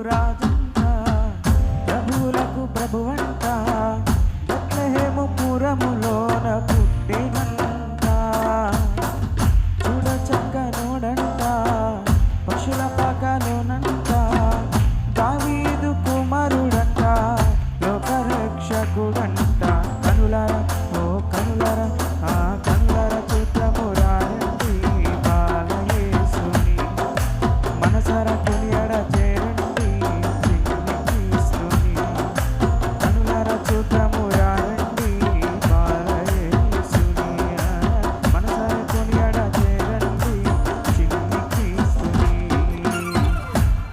రాజంట ప్రభువులకు ప్రభువంట బెత్లెహేము పురములోన పుట్టినంట చూడ చక్కనోడంట పశుల పాకలోనంట దావీదు కుమారుడంట లోకరక్షకుడంట కనులారా ఓ కనులారా ఆ కనులారా చూద్దామురారండి బాలయేసుని మనసారా కొనియాడ చేరండి క్రీస్తుని కనులారా చూద్దామురారండి బాలయేసుని మనసారా కొనియాడ చేరండి చిన్ని క్రీస్తుని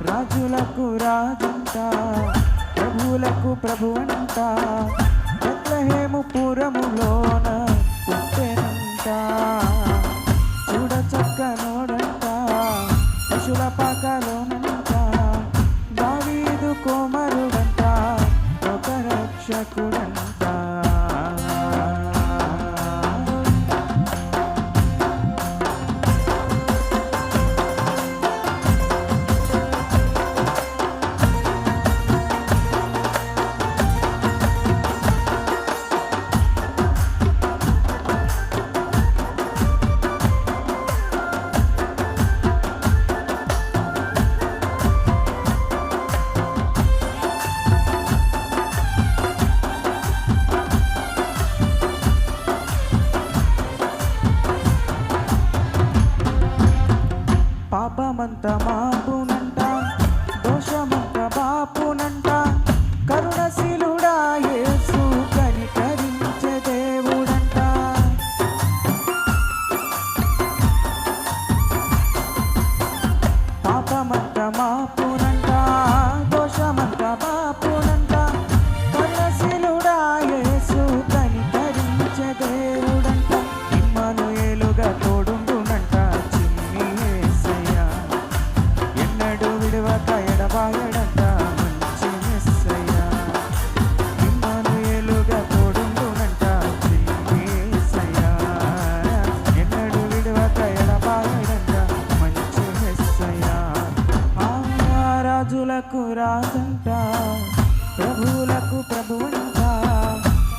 రాజులకు రాజంట ప్రభువులకు ప్రభువంట బెత్లెహేము పురములోన పుట్టెనంట చూడ చక్కనోడంట పశుల పాకలోనంట దావీదు కుమారుడంట లోకరక్షకుడంట పాపమంత మాపునంట దోషమంత బాపునంట కరుణశీలుడా యేసు కనికరించే దేవుడంట పాపమంత మాపునంట దోషమంత బాపునంట కరుణశీలుడా యేసు కనికరించే దేవుడంట ఇమ్మానుయేలుగా తోడుండునంట చిన్ని యేసయ్య ఎన్నడూ విడువక ఎడబాయడంట మంచి యేసయ్య ఇమ్మానుయేలుగా తోడుండునంట చిన్ని యేసయ్య ఎన్నడూ విడువక ఎడబాయడంట మంచి యేసయ్య ఆ రాజులకు రాజంట ప్రభువులకు ప్రభువంట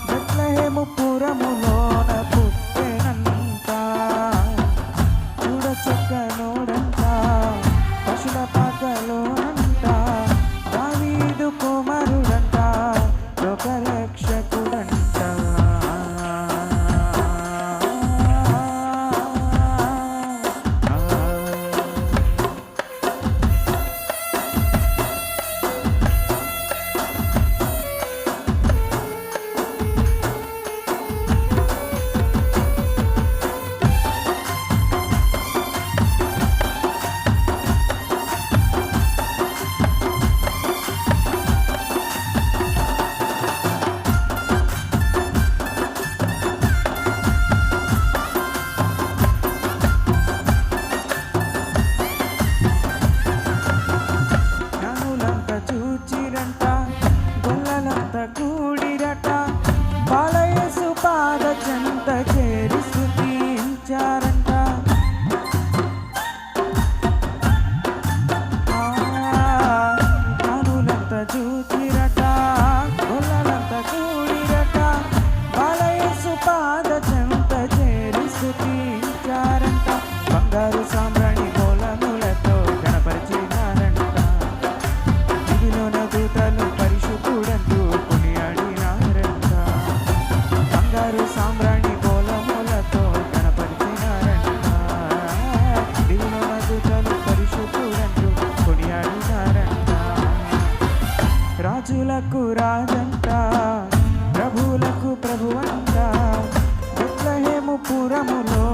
బెత్లెహేము పురములోన పుట్టెనంట చూడ చక్కనోడంట పశుల పాకలోనంట దావీదు కుమారుడంట లోకరక్షకుడంట జ్ఞానులంత చూచిరంట గొల్లలంత కూడిరట బాలయేసు పాద చెంత చేరి స్తుతించారంట జ్ఞానులంత చూచిరట గొల్లలంత కూడిరట బాలయేసు పాద చెంత చేరి స్తుతించారంట బంగారు సామ్రాణి మూలములతో గణపరిచినారంట దివిలోన దూతలు పరిశుద్ధుడంటూ కొనియాడినారంట బంగారు సామ్రాణి మూలములతో గణపరిచినారంట దివిలోన దూతలు పరిశుద్ధుడంటూ కొనియాడినారంట రాజులకు రాజంట ప్రభువులకు ప్రభువంట బెత్లెహేము పురములో